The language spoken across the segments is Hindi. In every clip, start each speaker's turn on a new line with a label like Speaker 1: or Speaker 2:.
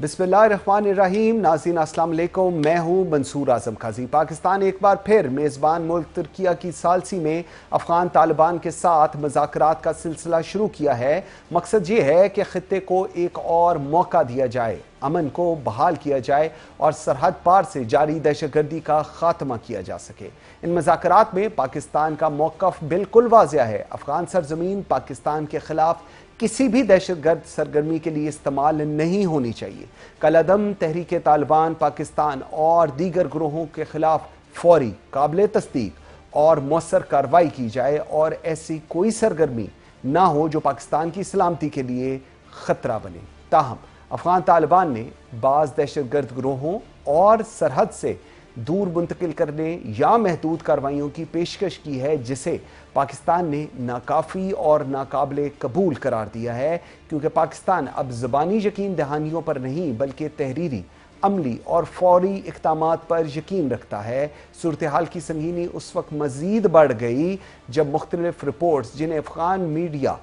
Speaker 1: बिस्मिल्लाहिर्रहमानिर्रहीम। नाज़रीन अस्सलाम वालेकुम, मैं हूँ मंसूर आज़म खाजी। पाकिस्तान एक बार फिर मेज़बान मुल्क तुर्किया की सालसी में अफ़गान तालिबान के साथ मुज़ाकरात का सिलसिला शुरू किया है। मकसद ये है कि ख़ित्ते को एक और मौका दिया जाए, अमन को बहाल किया जाए और सरहद पार से जारी दहशतगर्दी का खात्मा किया जा सके। इन मुज़ाकरात में पाकिस्तान का मौक़िफ़ बिल्कुल वाज़िह है। अफ़गान सरज़मीन पाकिस्तान के खिलाफ किसी भी दहशतगर्द सरगर्मी के लिए इस्तेमाल नहीं होनी चाहिए। कलअदम तहरीक तालिबान पाकिस्तान और दीगर ग्रोहों के खिलाफ फौरी, काबिल तस्दीक और मौसर कार्रवाई की जाए और ऐसी कोई सरगर्मी ना हो जो पाकिस्तान की सलामती के लिए खतरा बने। ताहम अफगान तालिबान ने बाज़ दहशतगर्द ग्रोहों और सरहद से दूर मुंतकिल करने या महदूद कार्रवाइयों की पेशकश की है, जिसे पाकिस्तान ने नाकाफ़ी और नाकाबिले कबूल करार दिया है, क्योंकि पाकिस्तान अब ज़बानी यकीन दहानियों पर नहीं बल्कि तहरीरी, अमली और फौरी इक़दामात पर यकीन रखता है। सूरत हाल की संगीनी उस वक्त मज़ीद बढ़ गई जब मुख्तलिफ रिपोर्ट्स, जिन्हें अफ़गान मीडिया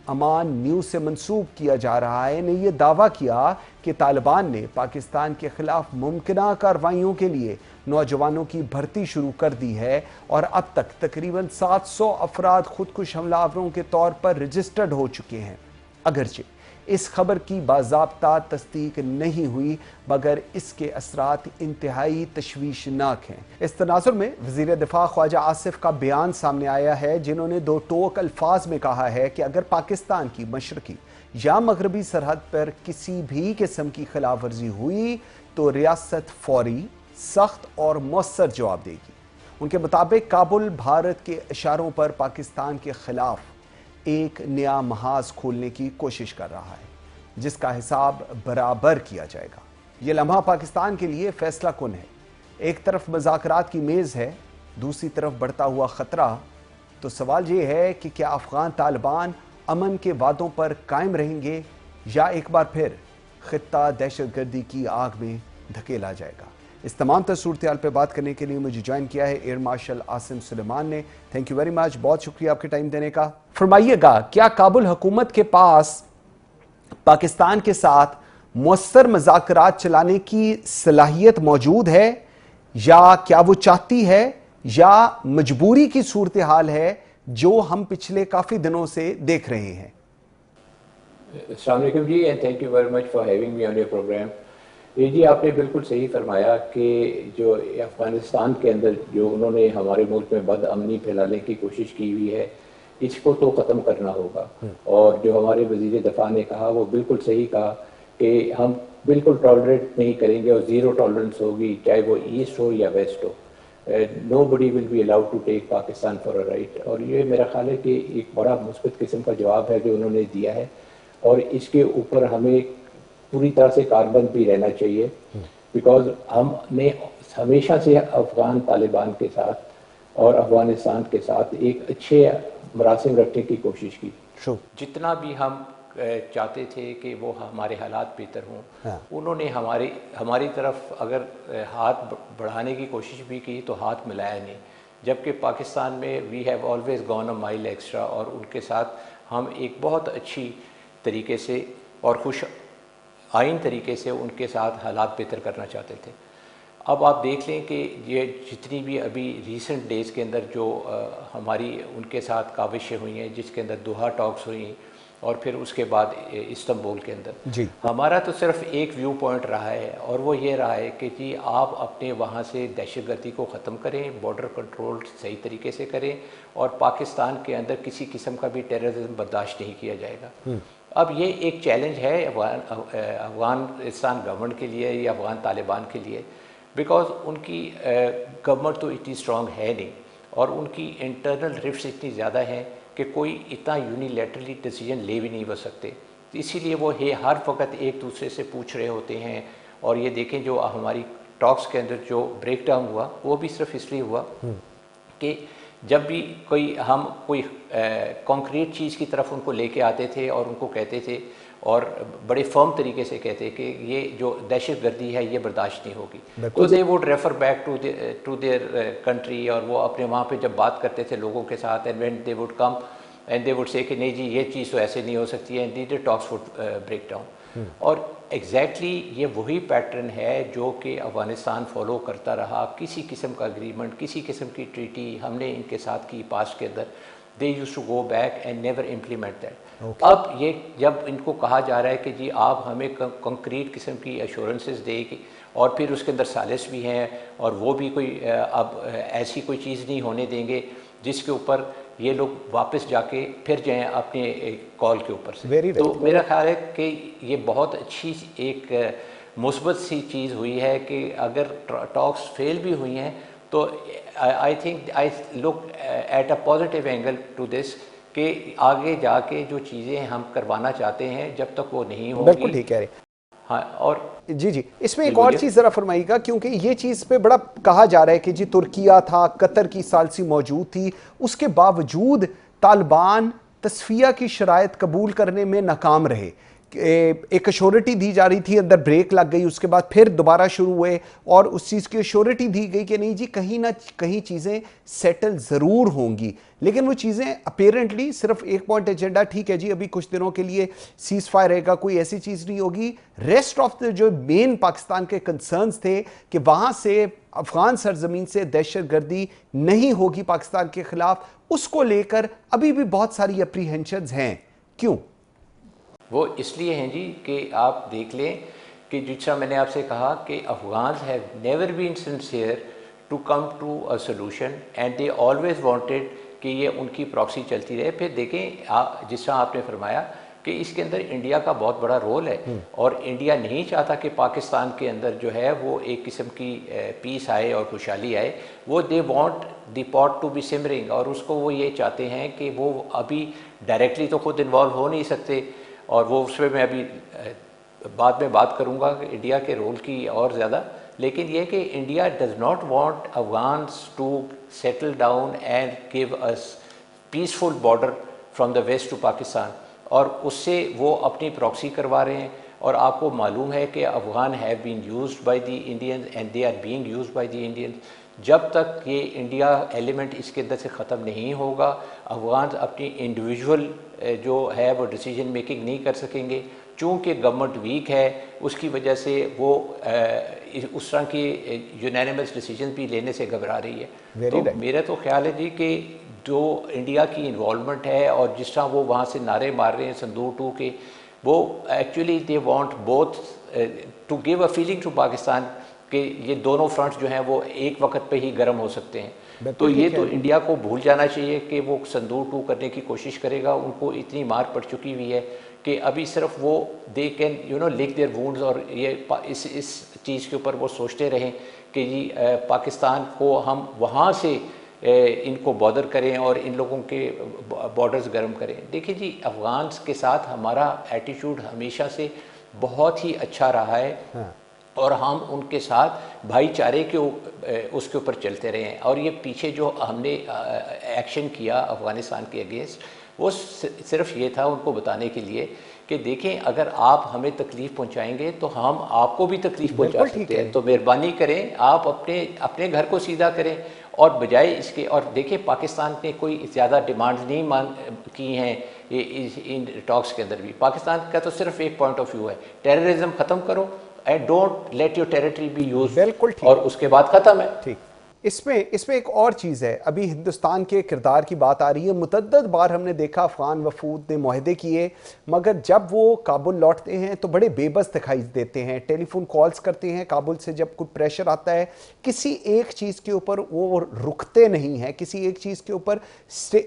Speaker 1: अमान न्यूज़ से मंसूब किया जा रहा है, ने यह दावा किया कि तालिबान ने पाकिस्तान के खिलाफ मुमकिना कार्रवाइयों के लिए नौजवानों की भर्ती शुरू कर दी है और अब तक तकरीबन 700 अफराद खुदकुश हमलावरों के तौर पर रजिस्टर्ड हो चुके हैं। अगरचे इस खबर की बाज़ाब्ता तस्दीक नहीं हुई, मगर इसके असरात इंतहाई तशवीशनाक हैं। इस तनाज़ुर में वज़ीर दिफा ख्वाजा आसिफ का बयान सामने आया है, जिन्होंने दो टोक अल्फाज में कहा है कि अगर पाकिस्तान की मशरकी या मगरबी सरहद पर किसी भी किस्म की खिलाफ वर्जी हुई तो रियासत फौरी, सख्त और मौसर जवाब देगी। उनके मुताबिक काबुल भारत के इशारों पर पाकिस्तान के खिलाफ एक नया महाज खोलने की कोशिश कर रहा है, जिसका हिसाब बराबर किया जाएगा। यह लम्हा पाकिस्तान के लिए फैसला कुन है। एक तरफ मुज़ाकरात की मेज़ है, दूसरी तरफ बढ़ता हुआ ख़तरा। तो सवाल ये है कि क्या अफ़गान तालिबान अमन के वादों पर कायम रहेंगे या एक बार फिर खित्ता दहशतगर्दी की आग में धकेला जाएगा। इस तमाम सूरत हाल पर बात करने के लिए मुझे ज्वाइन किया है एयर मार्शल आसिम सुलेमान ने। थैंक यू वेरी मच, बहुत शुक्रिया आपके टाइम देने का। फरमाइएगा, क्या काबुल हुकूमत के पास पाकिस्तान के साथ मौसर मुज़ाकरात चलाने की सलाहियत मौजूद है, या क्या वो चाहती है, या मजबूरी की सूरत हाल है जो हम पिछले काफ़ी दिनों से देख रहे हैं?
Speaker 2: अस्सलाम वालेकुम जी, and thank you very much for having me on your programme. जी, आपने बिल्कुल सही फरमाया कि जो अफ़गानिस्तान के अंदर जो उन्होंने हमारे मुल्क में बदअमनी फैलाने की कोशिश की हुई है, इसको तो ख़त्म करना होगा। और जो हमारे वज़ीर दफ़ा ने कहा वो बिल्कुल सही कहा कि हम बिल्कुल टॉलरेट नहीं करेंगे और ज़ीरो टॉलरेंस होगी, चाहे वो ईस्ट हो या वेस्ट हो। Nobody will be allowed to take Pakistan for a ride. और ये मेरा ख्याल है कि एक बड़ा मुस्बत किस्म का जवाब है जो उन्होंने दिया है, और इसके ऊपर हमें पूरी तरह से कारबंद भी रहना चाहिए। बिकॉज हमने हमेशा से अफ़गान तालिबान के साथ और अफ़गानिस्तान के साथ एक अच्छे मरासिम रखने की कोशिश की। जितना भी हम चाहते थे कि वो हमारे हालात बेहतर हों, उन्होंने हमारी तरफ अगर हाथ बढ़ाने की कोशिश भी की तो हाथ मिलाया नहीं। जबकि पाकिस्तान में we have always gone a mile extra, और उनके साथ हम एक बहुत अच्छी तरीके से और खुश आइन तरीके से उनके साथ हालात बेहतर करना चाहते थे। अब आप देख लें कि ये जितनी भी अभी रीसेंट डेज़ के अंदर जो हमारी उनके साथ काविशें हुई हैं, जिसके अंदर दोहा टॉक्स हुई और फिर उसके बाद इस्तांबुल के अंदर जी, हमारा तो सिर्फ एक व्यू पॉइंट रहा है, और वो ये रहा है कि जी आप अपने वहाँ से दहशतगर्दी को ख़त्म करें, बॉर्डर कंट्रोल सही तरीके से करें, और पाकिस्तान के अंदर किसी किस्म का भी टेररिज्म बर्दाश्त नहीं किया जाएगा। अब ये एक चैलेंज है अफ़गानिस्तान गवर्नमेंट के लिए या अफ़गान तालिबान के लिए, बिकॉज़ उनकी गवर्नमेंट तो इतनी स्ट्रॉन्ग है नहीं, और उनकी इंटरनल रिफ्ट्स इतनी ज़्यादा हैं कि कोई इतना यूनिलैटरली डिसीजन ले भी नहीं बच सकते। तो इसीलिए वो हर वक्त एक दूसरे से पूछ रहे होते हैं। और ये देखें, जो हमारी टॉक्स के अंदर जो ब्रेक डाउन हुआ वो भी सिर्फ इसलिए हुआ कि जब भी हम कोई कॉन्क्रीट चीज़ की तरफ उनको लेके आते थे और उनको कहते थे, और बड़े फर्म तरीके से कहते कि ये जो दहशतगर्दी है ये बर्दाश्त नहीं होगी, तो they would refer back to their country, और वो अपने वहाँ पे जब बात करते थे लोगों के साथ, and when they would come and they would say कि नहीं जी ये चीज़ तो ऐसे नहीं हो सकती है, and the talks would break down. और एग्जैक्टली ये वही पैटर्न है जो कि अफ़गानिस्तान फॉलो करता रहा। किसी किस्म का एग्रीमेंट, किसी किस्म की ट्रीटी हमने इनके साथ की पास्ट के अंदर, they used to go back and never implement that. अब ये जब इनको कहा जा रहा है कि जी आप हमें कंक्रीट किस्म की एश्योरेंसेस देगी, और फिर उसके अंदर सालिस भी हैं, और वो भी कोई अब ऐसी कोई चीज़ नहीं होने देंगे जिसके ऊपर ये लोग वापस जाके फिर जाएं अपने कॉल के ऊपर से। तो मेरा ख्याल है कि ये बहुत अच्छी एक मुस्बत सी चीज़ हुई है कि अगर टॉक्स फेल भी हुई हैं तो I think I look at a positive angle to this, कि आगे जाके जो चीज़ें हम करवाना चाहते हैं जब तक वो नहीं होगी।
Speaker 1: बिल्कुल ठीक कह रहे।
Speaker 2: हाँ, और
Speaker 1: जी, इसमें एक और चीज़ ज़रा फरमाइएगा, क्योंकि ये चीज़ पे बड़ा कहा जा रहा है कि जी तुर्किया था, कतर की सालसी मौजूद थी, उसके बावजूद तालिबान तस्फिया की शराइत कबूल करने में नाकाम रहे। एक अश्योरिटी दी जा रही थी, अंदर ब्रेक लग गई, उसके बाद फिर दोबारा शुरू हुए और उस चीज़ की अश्योरिटी दी गई कि नहीं जी कहीं ना कहीं चीज़ें सेटल ज़रूर होंगी। लेकिन वो चीज़ें अपेरेंटली सिर्फ एक पॉइंट एजेंडा, ठीक है जी अभी कुछ दिनों के लिए सीज फायर रहेगा, कोई ऐसी चीज़ नहीं होगी। रेस्ट ऑफ द जो मेन पाकिस्तान के कंसर्न्स थे कि वहाँ से अफगान सरजमीन से दहशत गर्दी नहीं होगी पाकिस्तान के खिलाफ, उसको लेकर अभी भी बहुत सारी अप्रीहेंशंस हैं। क्यों?
Speaker 2: वो इसलिए हैं जी कि आप देख लें कि जिस तरह मैंने आपसे कहा कि Afghan have never been sincere to come to a solution and they always wanted कि ये उनकी प्रॉक्सी चलती रहे। फिर देखें जिस तरह आपने फरमाया कि इसके अंदर इंडिया का बहुत बड़ा रोल है, और इंडिया नहीं चाहता कि पाकिस्तान के अंदर जो है वो एक किस्म की पीस आए और खुशहाली आए। वो they want the pot to be simmering, और उसको वो ये चाहते हैं कि वो अभी डायरेक्टली तो खुद इन्वॉल्व हो नहीं सकते, और वो उस पर मैं अभी बाद में बात करूँगा कि इंडिया के रोल की और ज़्यादा। लेकिन ये कि India does not want Afghans to settle down and give us peaceful border from the west to Pakistan, और उससे वो अपनी प्रॉक्सी करवा रहे हैं। और आपको मालूम है कि Afghan have been used by the Indians and they are being used by the Indians. जब तक ये इंडिया एलिमेंट इसके अंदर से ख़त्म नहीं होगा, अफगान अपनी इंडिविजुअल जो है वो डिसीजन मेकिंग नहीं कर सकेंगे। चूँकि गवर्नमेंट वीक है, उसकी वजह से वो उस तरह की यूनानिमस डिसीजन भी लेने से घबरा रही है। तो मेरा तो ख्याल है जी कि जो इंडिया की इन्वॉल्वमेंट है और जिस तरह वो वहाँ से नारे मार रहे हैं संदूर 2 के, वो actually they want both to give a feeling to Pakistan कि ये दोनों फ्रंट्स जो हैं वो एक वक्त पे ही गर्म हो सकते हैं। तो ये तो इंडिया को भूल जाना चाहिए कि वो संदूर 2 करने की कोशिश करेगा। उनको इतनी मार पड़ चुकी हुई है कि अभी सिर्फ वो they can lick their wounds, और ये इस चीज़ के ऊपर वो सोचते रहें कि जी पाकिस्तान को हम वहाँ से इनको बॉर्डर करें और इन लोगों के बॉर्डर्स गर्म करें। देखिए जी, अफ़गान के साथ हमारा एटीट्यूड हमेशा से बहुत ही अच्छा रहा है। हाँ। और हम उनके साथ भाईचारे के उसके ऊपर चलते रहे हैं। और ये पीछे जो हमने एक्शन किया अफ़गानिस्तान के अगेंस्ट, वो सिर्फ ये था उनको बताने के लिए कि देखें अगर आप हमें तकलीफ़ पहुंचाएंगे तो हम आपको भी तकलीफ़ पहुंचा सकते हैं। तो मेहरबानी करें, आप अपने घर को सीधा करें, और बजाय इसके। और देखिए पाकिस्तान ने कोई ज़्यादा डिमांड्स नहीं की हैं इन टॉक्स के अंदर भी। पाकिस्तान का तो सिर्फ एक पॉइंट ऑफ व्यू है, टेररिज्म ख़त्म करो and don't let your territory be used,
Speaker 1: बिल्कुल ठीक,
Speaker 2: और उसके बाद ख़त्म है।
Speaker 1: ठीक। इसमें एक और चीज़ है, अभी हिंदुस्तान के किरदार की बात आ रही है। मुतद्दद बार हमने देखा अफगान वफूद ने मुआहदे किए, मगर जब वो काबुल लौटते हैं तो बड़े बेबस दिखाई देते हैं। टेलीफोन कॉल्स करते हैं काबुल से, जब कोई प्रेशर आता है किसी एक चीज़ के ऊपर वो रुकते नहीं हैं, किसी एक चीज़ के ऊपर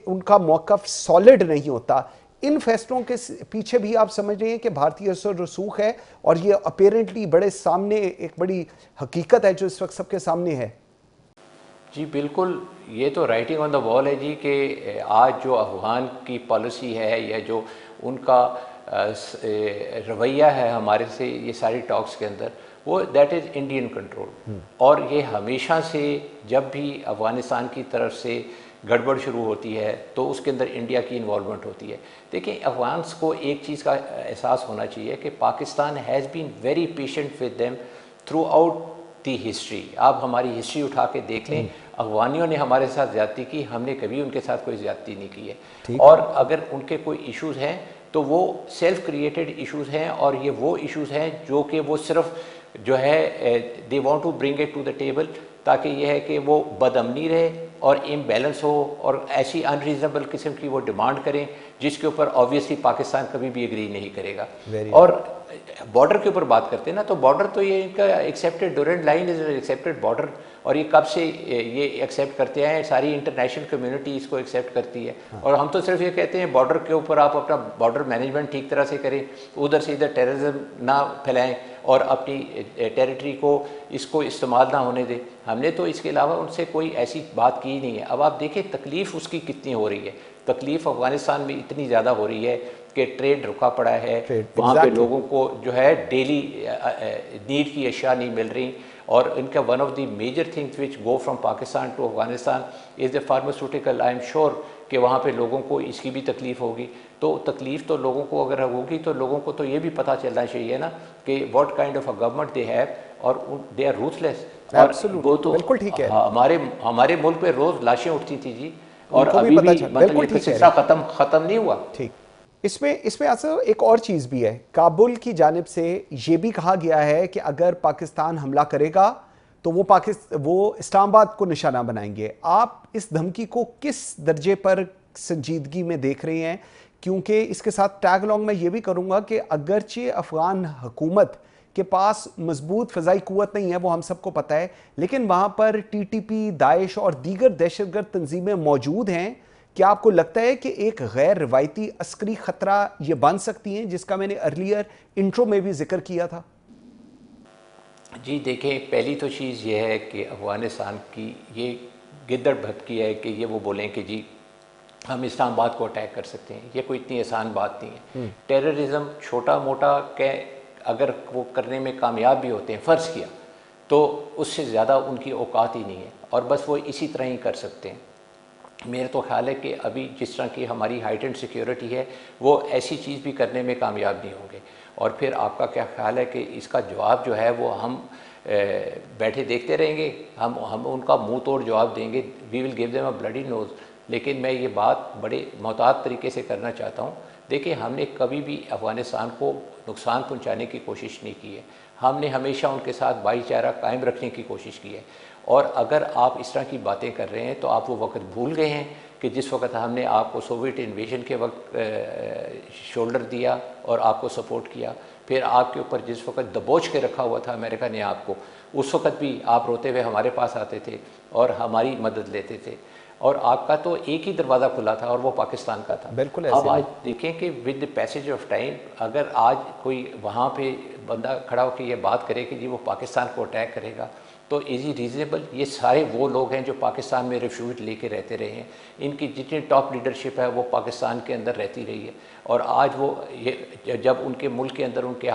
Speaker 1: उनका मौक़िफ़ सॉलिड नहीं होता। इन फैसलों के पीछे भी आप समझ रहे हैं कि भारतीय असर रसूख है, और ये अपेरेंटली बड़े सामने एक बड़ी हकीकत है जो इस वक्त सबके सामने है।
Speaker 2: जी बिल्कुल, ये तो राइटिंग ऑन द वॉल है जी कि आज जो अफ़गान की पॉलिसी है या जो उनका रवैया है हमारे से ये सारी टॉक्स के अंदर, वो दैट इज़ इंडियन कंट्रोल। और ये हमेशा से जब भी अफ़गानिस्तान की तरफ से गड़बड़ शुरू होती है तो उसके अंदर इंडिया की इन्वॉल्वमेंट होती है। देखिए अफ़गान्स को एक चीज़ का एहसास होना चाहिए कि Pakistan has been very patient with them throughout the history. आप हमारी हिस्ट्री उठा के देख लें, अफगानियों ने हमारे साथ ज़्यादती की, हमने कभी उनके साथ कोई ज़्यादती नहीं की है।
Speaker 1: ठीक।
Speaker 2: और अगर उनके कोई इश्यूज़ हैं तो वो सेल्फ क्रिएटेड इश्यूज़ हैं, और ये वो इश्यूज़ हैं जो कि वो सिर्फ जो है they want to bring it to the table, ताकि ये है कि वो बदअमनी रहे और इम्बैलेंस हो और ऐसी अनरीजनेबल किस्म की वो डिमांड करें जिसके ऊपर ऑब्वियसली पाकिस्तान कभी भी एग्री नहीं करेगा। और बॉर्डर के ऊपर बात करते हैं ना, तो बॉर्डर तो ये इनका accepted, Durant line is accepted border, और ये कब से ये एक्सेप्ट करते हैं, सारी इंटरनेशनल कम्युनिटी इसको एक्सेप्ट करती है। और हम तो सिर्फ ये कहते हैं बॉर्डर के ऊपर आप अपना बॉर्डर मैनेजमेंट ठीक तरह से करें, उधर से इधर टेररिज्म ना फैलाएं और अपनी टेरिटरी को इसको इस्तेमाल ना होने दें। हमने तो इसके अलावा उनसे कोई ऐसी बात की नहीं है। अब आप देखें तकलीफ़ उसकी कितनी हो रही है, तकलीफ़ अफ़गानिस्तान में इतनी ज़्यादा हो रही है कि ट्रेड रुका पड़ा है, वहाँ पे लोगों को जो है डेली नीड की अशिया नहीं मिल रही, और इनका one of the major things which go from Pakistan to Afghanistan is the pharmaceutical. I am sure कि वहाँ पे लोगों को इसकी भी तकलीफ़ होगी। तो तकलीफ़ तो लोगों को अगर होगी तो लोगों को तो ये भी पता चलना चाहिए ना कि what kind of a government they have, और दे आर रूथलेस। और वो तो
Speaker 1: बिल्कुल ठीक है।
Speaker 2: हमारे मुल्क पे रोज़ लाशें उठती थी जी, और अभी भी मतलब ये सिलसिला खत्म नहीं हुआ।
Speaker 1: ठीक। इसमें ऐसा एक और चीज़ भी है, काबुल की जानिब से ये भी कहा गया है कि अगर पाकिस्तान हमला करेगा तो वो इस्लामाबाद को निशाना बनाएंगे। आप इस धमकी को किस दर्जे पर संजीदगी में देख रहे हैं? क्योंकि इसके साथ टैग अलॉन्ग मैं ये भी करूँगा कि अगरचे अफ़गान हुकूमत के पास मजबूत फ़ज़ाई क़ुव्वत नहीं है, वो हम सबको पता है, लेकिन वहाँ पर TTP, दाइश और दीगर दहशतगर्द तंजीमें मौजूद हैं। क्या आपको लगता है कि एक गैर रवायती अस्करी ख़तरा ये बन सकती हैं, जिसका मैंने अर्लियर इंट्रो में भी जिक्र किया था?
Speaker 2: जी देखें, पहली तो चीज़ ये है कि अफ़गानिस्तान की ये गिद्दड़ भटकी है कि ये वो बोलें कि जी हम इस्लामाबाद को अटैक कर सकते हैं। ये कोई इतनी आसान बात नहीं है। टेररिज्म छोटा मोटा के अगर वो करने में कामयाब भी होते हैं, फ़र्ज़ किया, तो उससे ज़्यादा उनकी औकात ही नहीं है, और बस वो इसी तरह ही कर सकते हैं। मेरे तो ख्याल है कि अभी जिस तरह की हमारी हाइटेंड सिक्योरिटी है, वो ऐसी चीज़ भी करने में कामयाब नहीं होंगे। और फिर आपका क्या ख्याल है कि इसका जवाब जो है वो हम बैठे देखते रहेंगे, हम उनका मुंह तोड़ जवाब देंगे, we will give them a bloody nose. लेकिन मैं ये बात बड़े मोहतात तरीके से करना चाहता हूँ। देखिए, हमने कभी भी अफ़गानिस्तान को नुकसान पहुँचाने की कोशिश नहीं की है। हमने हमेशा उनके साथ भाईचारा कायम रखने की कोशिश की है। और अगर आप इस तरह की बातें कर रहे हैं तो आप वो वक्त भूल गए हैं कि जिस वक्त हमने आपको सोवियत इन्वेजन के वक्त शोल्डर दिया और आपको सपोर्ट किया, फिर आपके ऊपर जिस वक्त दबोच के रखा हुआ था अमेरिका ने आपको, उस वक्त भी आप रोते हुए हमारे पास आते थे और हमारी मदद लेते थे, और आपका तो एक ही दरवाज़ा खुला था और वो पाकिस्तान का था।
Speaker 1: बिल्कुल।
Speaker 2: अब आज देखें कि with the passage of time अगर आज कोई वहाँ पे बंदा खड़ा होकर ये बात करे कि जी वो पाकिस्तान को अटैक करेगा, तो इज़ ही रीज़नेबल? ये सारे वो लोग हैं जो पाकिस्तान में रिफ्यूज लेके रहते रहे हैं, इनकी जितनी टॉप लीडरशिप है वो पाकिस्तान के अंदर रहती रही है, और आज वो ये जब उनके मुल्क के अंदर उनके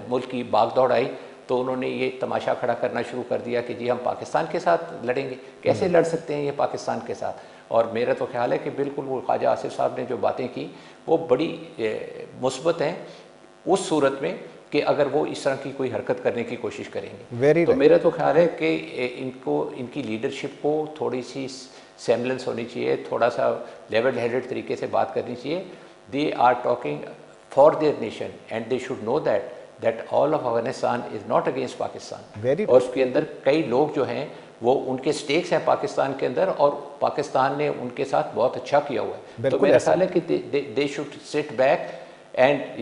Speaker 2: मुल्क की भागदौड़ आई तो उन्होंने ये तमाशा खड़ा करना शुरू कर दिया कि जी हम पाकिस्तान के साथ लड़ेंगे। कैसे लड़ सकते हैं ये पाकिस्तान के साथ? और मेरा तो ख्याल है कि बिल्कुल वो ख्वाजा आसिफ साहब ने जो बातें की वो बड़ी मुस्बत हैं उस सूरत में कि अगर वो इस तरह की कोई हरकत करने की कोशिश करेंगे। तो मेरा तो ख्याल है कि इनकी लीडरशिप को थोड़ी सी सेमलेंस होनी चाहिए, थोड़ा सा लेवल हेडेड तरीके से बात करनी चाहिए। They are talking for their nation and they should know that all of Afghanistan is not against Pakistan. और उसके अंदर कई लोग जो हैं वो उनके स्टेक्स हैं पाकिस्तान के अंदर, और पाकिस्तान ने उनके साथ बहुत अच्छा किया हुआ है। तो मेरा ख्याल है कि they should sit back and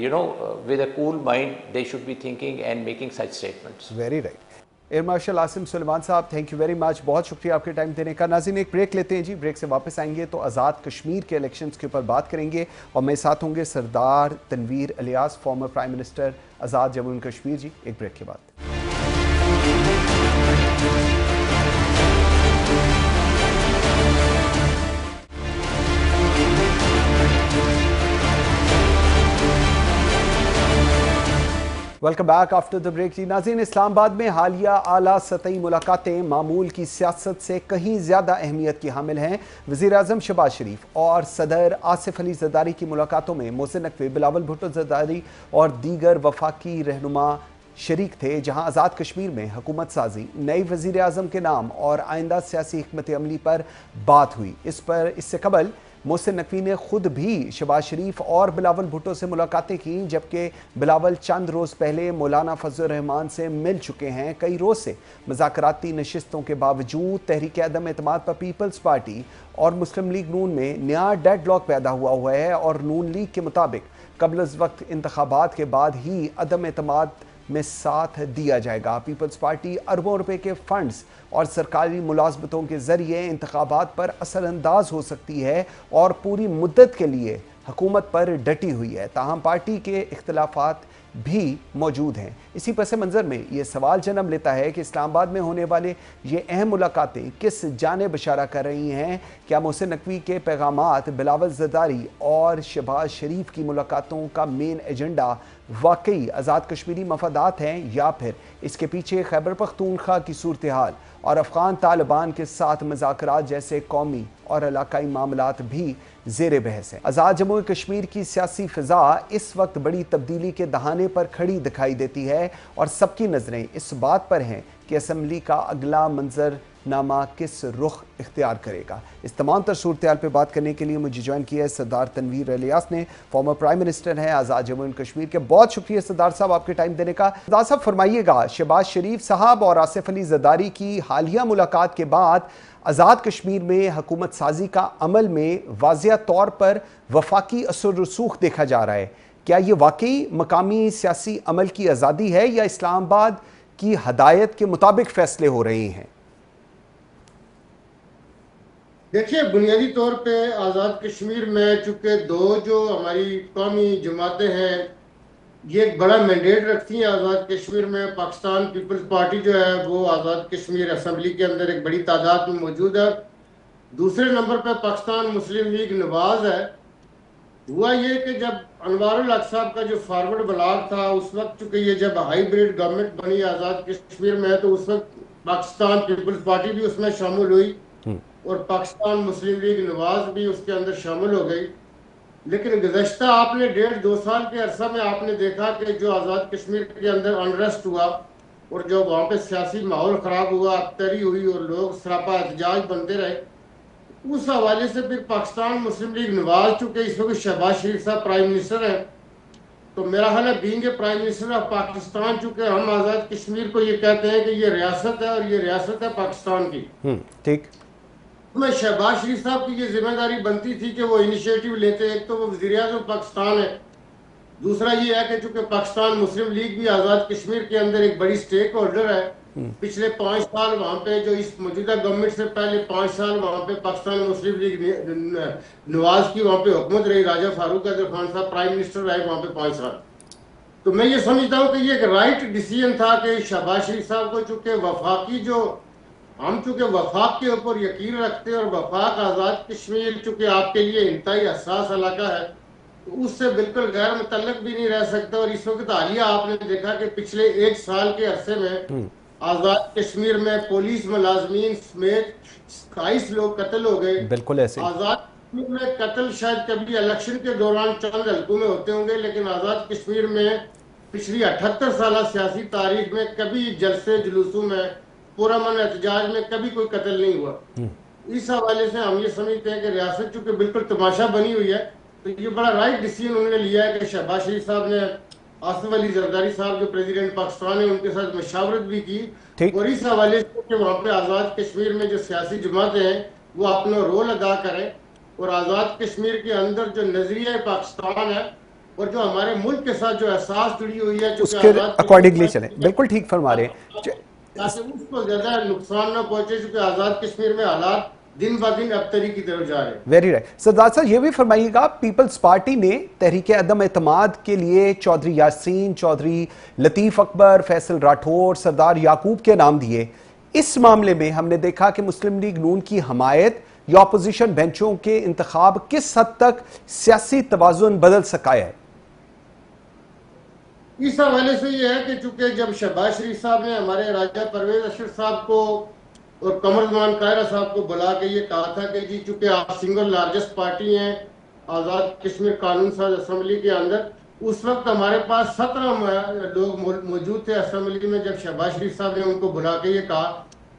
Speaker 2: with a cool mind they should be thinking and making such statements.
Speaker 1: Very right. Air marshal Asim Suleman sahab, thank you very much, बहुत शुक्रिया आपके टाइम देने का। नाज़रीन, एक ब्रेक लेते हैं जी, ब्रेक से वापस आएंगे तो आज़ाद कश्मीर के इलेक्शंस के ऊपर बात करेंगे, और मेरे साथ होंगे Sardar Tanveer Ilyas, former prime minister Azad Jammu and Kashmir ji, एक ब्रेक के बाद। Welcome back after the break जी। नाज़रीन, इस्लामाबाद में हालिया आला सतही मुलाकातें मामूल की सियासत से कहीं ज़्यादा अहमियत की हामिल हैं। वज़ीर आज़म शहबाज शरीफ और सदर आसिफ अली ज़रदारी की मुलाकातों में मोहसिन नकवी, बिलावल भुट्टो ज़रदारी और दीगर वफाकी रहनुमा शरीक थे, जहां आज़ाद कश्मीर में हुकूमत साजी, नई वज़ीर आज़म के नाम और आइंदा सियासी हिकमत अमली पर बात हुई। इससे कबल मोहसिन नकवी ने खुद भी शहबाज शरीफ और बिलावल भुट्टो से मुलाकातें की, जबकि बिलावल चंद रोज़ पहले मौलाना फजल रहमान से मिल चुके हैं। कई रोज़ से मुज़ाकराती नशिस्तों के बावजूद तहरीक अदम एतमाद पर पीपल्स पार्टी और मुस्लिम लीग नून में नया डेडलॉक पैदा हुआ है और नून लीग के मुताबिक कबल अज़ वक्त इंतखाबात के बाद ही अदम एतमाद में साथ दिया जाएगा। पीपल्स पार्टी अरबों रुपए के फंड्स और सरकारी मुलाजमतों के जरिए इंतखाबात पर असरअंदाज हो सकती है और पूरी मुद्दत के लिए हुकूमत पर डटी हुई है। ताहम पार्टी के इख्तलाफात भी मौजूद हैं। इसी पस मंज़र में ये सवाल जन्म लेता है कि इस्लामाबाद में होने वाले ये अहम मुलाकातें किस जानिब इशारा कर रही हैं। क्या मोहसिन नकवी के पैगामात बिलावल ज़रदारी और शहबाज शरीफ की मुलाकातों का मेन एजेंडा वाकई आज़ाद कश्मीरी मफादात हैं, या फिर इसके पीछे खैबर पख्तूनख्वा की सूरत हाल और अफ़गान तालिबान के साथ मुज़ाकरात जैसे कौमी और इलाकाई मामलात भी ज़ेर बहस है। आज़ाद जम्मू कश्मीर की सियासी फ़िज़ा इस वक्त बड़ी तब्दीली के दहाने पर खड़ी दिखाई देती है और सबकी नज़रें इस बात पर हैं कि असम्बली का अगला मंजरनामा किस रुख इख्तियार करेगा। इस तमाम तर सूरत हाल पर बात करने के लिए मुझे ज्वाइन किया है सरदार तनवीर इलियास ने, फॉर्मर प्राइम मिनिस्टर हैं आज़ाद जम्मू एंड कश्मीर के। बहुत शुक्रिया सरदार साहब आपके टाइम देने का। सरदार साहब फरमाइएगा, शहबाज शरीफ साहब और आसिफ अली ज़रदारी की हालिया मुलाकात के बाद आज़ाद कश्मीर में हुकूमत साजी का अमल में वाज़िया तौर पर वफाकी असर रसूख देखा जा रहा है। क्या ये वाकई मकामी सियासी अमल की आज़ादी है या इस्लामाबाद की हदायत के मुताबिक फैसले हो रहे हैं?
Speaker 3: देखिए, बुनियादी तौर पे आज़ाद कश्मीर में चूंकि दो जो हमारी कौमी जमातें हैं ये एक बड़ा मैंडेट रखती हैं आज़ाद कश्मीर में। पाकिस्तान पीपल्स पार्टी जो है वो आज़ाद कश्मीर असम्बली के अंदर एक बड़ी तादाद में मौजूद है। दूसरे नंबर पे पाकिस्तान मुस्लिम लीग नवाज है। हुआ ये कि जब अनवारुल हक साहब का जो फॉरवर्ड ब्लॉक था उस वक्त चूंकि ये जब हाईब्रिड गवर्नमेंट बनी आज़ाद कश्मीर में तो उस वक्त पाकिस्तान पीपल्स पार्टी भी उसमें शामिल हुई और पाकिस्तान मुस्लिम लीग नवाज भी उसके अंदर शामिल हो गई। लेकिन गुज़श्ता आपने 1.5-2 साल के अरसा में आपने देखा कि जो आज़ाद कश्मीर के अंदर अनरेस्ट हुआ और जो वहाँ पे सियासी माहौल ख़राब हुआ, अबतरी हुई और लोग सरापा एहतजाज बनते रहे, उस हवाले से फिर पाकिस्तान मुस्लिम लीग नवाज चूँकि इस वक्त शहबाज शरीफ साहब प्राइम मिनिस्टर हैं, तो मेरा ख्याल है being a prime minister of Pakistan, चूँकि हम आज़ाद कश्मीर को ये कहते हैं कि ये रियासत है और ये रियासत है पाकिस्तान की,
Speaker 1: ठीक,
Speaker 3: में शहबाज शरीफ साहब की ये जिम्मेदारी बनती थी कि वो इनिशिएटिव लेते। एक तो वो वज़ीर-ए-आज़म पाकिस्तान है, दूसरा ये है कि चूंकि पाकिस्तान मुस्लिम लीग भी आज़ाद कश्मीर के अंदर एक बड़ी स्टेक होल्डर है। पिछले 5 साल वहाँ पे जो इस मौजूदा गवर्नमेंट से पहले 5 साल वहाँ पे पाकिस्तान मुस्लिम लीग नवाज की वहाँ पे हुकूमत रही। राजा फारूक अब्दुल खान साहब प्राइम मिनिस्टर रहे वहाँ पे 5 साल। तो मैं ये समझता हूँ कि ये एक राइट डिसीजन था कि शहबाज शरीफ साहब को चूंकि वफाकी जो हम चूंकि वफाक के ऊपर यकीन रखते हैं और वफाक आज़ाद कश्मीर चूंकि आपके लिए इंतहाई हसास इलाका है तो उससे बिल्कुल गैर मुतल्लक भी नहीं रह सकता। और इस वक्त हालिया आपने देखा कि पिछले 1 साल के अरसे में आज़ाद कश्मीर में पुलिस मुलाजमीन समेत 27 लोग कत्ल हो गए।
Speaker 1: बिल्कुल ऐसे
Speaker 3: आज़ाद कश्मीर में कत्ल शायद कभी इलेक्शन के दौरान चंद हल्कों में होते होंगे, लेकिन आज़ाद कश्मीर में पिछली 78 साल सियासी तारीख में कभी जलसे जुलूसों में पुरअमन एहतजाज में कभी कोई कत्ल नहीं हुआ। इस हवाले से हम ये समझते हैं कि रियासत चूंकि बिल्कुल तमाशा बनी हुई है तो ये बड़ा राइट डिसीजन उन्होंने लिया है कि शहबाज शरीफ साहब ने आसिफ अली जरदारी साहब जो प्रेसिडेंट पाकिस्तान है उनके साथ मशावरत भी की और इस हवाले से कि वहाँ पे आज़ाद कश्मीर में जो सियासी जमातें हैं वो अपना रोल अदा करें और आज़ाद कश्मीर के अंदर जो नजरिया पाकिस्तान है और जो हमारे मुल्क के साथ जो एहसास जुड़ी हुई है
Speaker 1: उसके अकॉर्डिंगली चले। बिल्कुल ठीक फरमा रहे हैं
Speaker 3: ताकि उसको ज्यादा नुकसान न पहुंचे, क्योंकि आज़ाद कश्मीर में हालात दिन ब दिन अबतरी की तरफ जा रहे हैं।
Speaker 1: Very right. सरदार साहब ये भी फरमाइएगा, पीपल्स पार्टी ने तहरीक अदम एतमाद के लिए चौधरी यासीन, चौधरी लतीफ अकबर, फैसल राठौर, सरदार याकूब के नाम दिए। इस मामले में हमने देखा कि मुस्लिम लीग नून की हमायत या अपोजिशन बेंचों के इंतखाब किस हद तक सियासी तवाज़ुन बदल सका है?
Speaker 3: इस हवाले से यह है कि चूंकि जब शहबाज शरीफ साहब ने हमारे राजा परवेज अशरफ साहब को और कमरुज़्ज़मान कायरा साहब को बुला के ये कहा था कि जी चूंकि आप सिंगल लार्जेस्ट पार्टी हैं आज़ाद कश्मीर कानून साज असम्बली के अंदर, उस वक्त हमारे पास 17 लोग मौजूद थे असेंबली में, जब शहबाज शरीफ साहब ने उनको बुला के ये कहा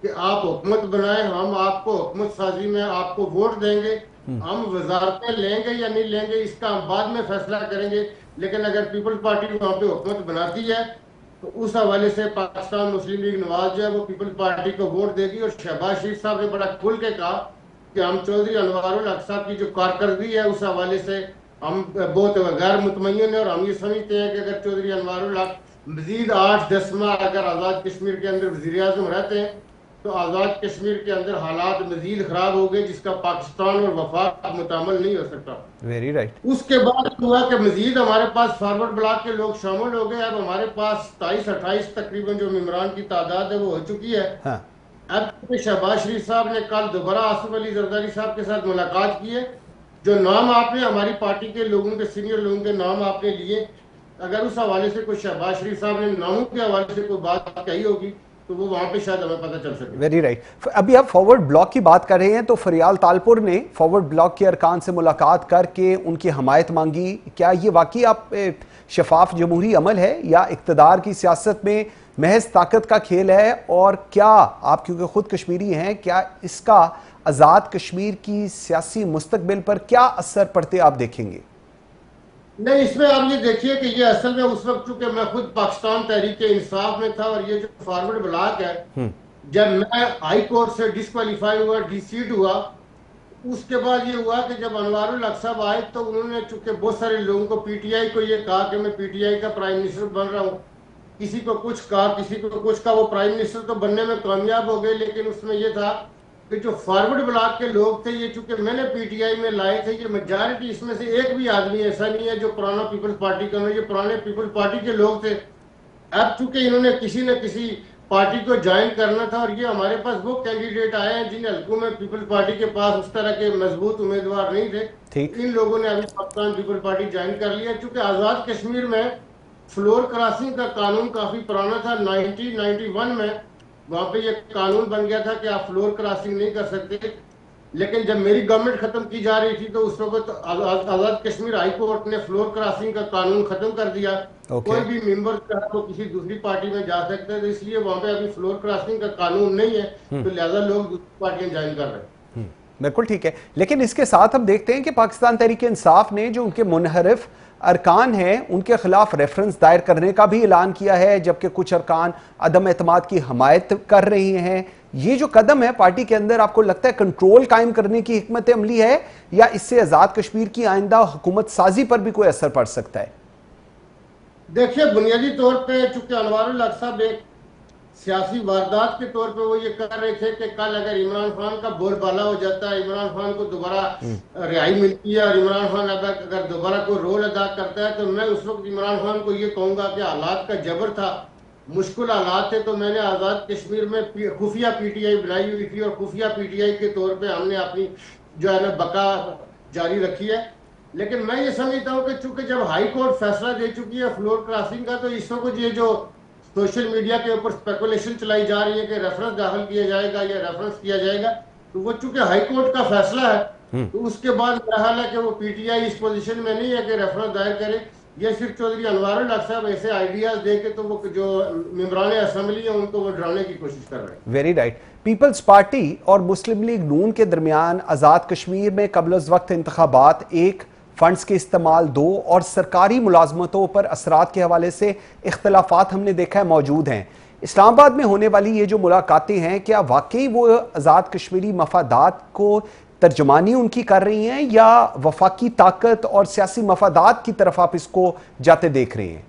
Speaker 3: कि आप हुकूमत बनाएं, हम आपको हुकूमत साजी में आपको वोट देंगे, हम वजारतें लेंगे या नहीं लेंगे इसका हम बाद में फैसला करेंगे, लेकिन अगर पीपल्स पार्टी वहां पे हुकूमत बनाती है तो उस हवाले से पाकिस्तान मुस्लिम लीग नवाज जो है वो पीपल्स पार्टी को वोट देगी। और शहबाज शरीफ साहब ने बड़ा खुल के कहा कि हम चौधरी अनवारुल हक साहब की जो कारकर्दगी है उस हवाले से हम बहुत गैर मुतमय्यन है, और हम ये समझते हैं कि अगर चौधरी अनवारुल हक मजीद 8-10 माह अगर आज़ाद कश्मीर के अंदर वज़ीर आज़म रहते हैं तो आज़ाद कश्मीर के अंदर हालात मजीद खराब हो गए, जिसका पाकिस्तान और वफाक मुतामल नहीं हो सकता।
Speaker 1: Very right.
Speaker 3: उसके बाद हुआ कि मजीद हमारे पास फॉरवर्ड ब्लॉक के लोग शामिल हो गए। अब हमारे पास 27-28 तकरीबन जो मेंबरान की तादाद है वो हो चुकी है।
Speaker 1: हाँ।
Speaker 3: अब शहबाज शरीफ साहब ने कल दोबारा आसिफ अली जरदारी साहब के साथ मुलाकात की है। जो नाम आपने हमारी पार्टी के लोगों के सीनियर लोगों के नाम आपने लिए, अगर उस हवाले से कोई शहबाज शरीफ साहब ने नामों के हवाले से कोई बात कही होगी तो वो वहां पे शायद हमें पता चल सके।
Speaker 1: Very right. अभी आप फॉरवर्ड ब्लॉक की बात कर रहे हैं तो फरियाल तालपुर ने फॉरवर्ड ब्लॉक के अरकान से मुलाकात करके उनकी हमायत मांगी। क्या ये वाकई आप शफाफ जमहूरी अमल है या इक़्तिदार की सियासत में महज ताकत का खेल है? और क्या आप क्योंकि खुद कश्मीरी हैं, क्या इसका आज़ाद कश्मीर की सियासी मुस्तकबिल पर क्या असर पड़ते आप देखेंगे?
Speaker 3: नहीं, इसमें आप ये देखिए कि ये असल में उस वक्त चूंकि मैं खुद पाकिस्तान तहरीक इंसाफ में था और ये जो फॉरवर्ड ब्लॉक है, जब मैं हाई कोर्ट से डिस्क्वालीफाई हुआ, डिसीट हुआ, उसके बाद ये हुआ कि जब अनवारुल हक साहब आए तो उन्होंने चूंकि बहुत सारे लोगों को पीटीआई को ये कहा कि मैं पीटीआई का प्राइम मिनिस्टर बन रहा हूँ, किसी को कुछ कहा किसी को कुछ कहा। वो प्राइम मिनिस्टर तो बनने में कामयाब हो गए, लेकिन उसमें ये था कि जो फॉरवर्ड ब्लॉक के लोग थे, ये चूंकि मैंने पीटीआई में लाए थे, ये मेजॉरिटी इसमें से एक भी आदमी ऐसा नहीं है जो पुराना पीपल्स पार्टी का, ये पुराने पीपल्स पार्टी के लोग थे। अब चूंकि इन्होंने किसी न किसी पार्टी को ज्वाइन करना था और ये हमारे पास वो कैंडिडेट आए हैं जिन हल्कों में पीपल्स पार्टी के पास उस तरह के मजबूत उम्मीदवार नहीं थे, इन लोगों ने अभी पाकिस्तान पीपल्स पार्टी ज्वाइन कर लिया। चूंकि आजाद कश्मीर में फ्लोर क्रॉसिंग का कानून काफी पुराना था, 1991 में वहां पे ये कानून बन गया था कि आप फ्लोर क्रॉसिंग नहीं कर सकते, लेकिन जब मेरी गवर्नमेंट खत्म की जा रही थी तो उस वक्त आजाद कश्मीर हाई कोर्ट ने फ्लोर क्रॉसिंग का कानून खत्म कर दिया। कोई भी मेंबर तो किसी दूसरी पार्टी में जा सकते हैं, तो इसलिए वहां पे अभी फ्लोर क्रॉसिंग का कानून नहीं है, तो लिहाजा लोग दूसरी पार्टियां ज्वाइन कर रहे हैं।
Speaker 1: बिल्कुल ठीक है, लेकिन इसके साथ हम देखते हैं कि पाकिस्तान तहरीक इंसाफ ने जो उनके मुनहरिफ अरकान हैं उनके खिलाफ रेफरेंस दायर करने का भी ऐलान किया है, जबकि कुछ अरकान अदम एतमाद की हमायत कर रही हैं। ये जो कदम है पार्टी के अंदर, आपको लगता है कंट्रोल कायम करने की हिकमत अमली है या इससे आज़ाद कश्मीर की आइंदा हुकूमत साजी पर भी कोई असर पड़ सकता है?
Speaker 3: देखिए, बुनियादी तौर पे चूंकि अनवारुल हक साहब एक सियासी वारदात के तौर पे वो ये कर रहे थे कि कल अगर इमरान खान का बोलबाला हो जाता है, इमरान खान को दोबारा रिहाई मिलती है और इमरान खान अगर दोबारा कोई रोल अदा करता है, तो मैं उस वक्त इमरान खान को ये कहूंगा कि हालात का जबर था, मुश्किल हालात थे, तो मैंने आज़ाद कश्मीर में खुफिया पीटीआई बनाई हुई थी और खुफिया पीटीआई के तौर पे हमने अपनी जो है ना बका जारी रखी है। लेकिन मैं ये समझता हूँ कि चूंकि जब हाई कोर्ट फैसला दे चुकी है फ्लोर क्रॉसिंग का, तो इस वक्त ये जो सोशल मीडिया के ऊपर स्पेकुलेशन चलाई जा रही है कि रेफरेंस दाखिल किया जाएगा या रेफरेंस किया जाएगा, तो वो चूंकि हाई कोर्ट का फैसला है, तो उसके बाद मेरा हाल है कि वो पीटीआई इस पोजीशन में नहीं है कि रेफरेंस दायर करे। ये सिर्फ चौधरी अनवारुल हक साहब ऐसे आइडियाज दे के तो वो जो मेंबरान असेंबली है उनको वो डराने की कोशिश कर रहे हैं।
Speaker 1: Very right. पीपल्स पार्टी और मुस्लिम लीग नून के दरमियान आज़ाद कश्मीर में कबल वक्त इंतखाबात, एक फंड्स के इस्तेमाल, दो और सरकारी मुलाजमतों पर असरात के हवाले से इख्तलाफात हमने देखा है मौजूद हैं। इस्लामाबाद में होने वाली ये जो मुलाकातें हैं, क्या वाकई वो आज़ाद कश्मीरी मफादात को तर्जमानी उनकी कर रही हैं या वफाकी ताकत और सियासी मफादात की तरफ आप इसको जाते देख रहे हैं?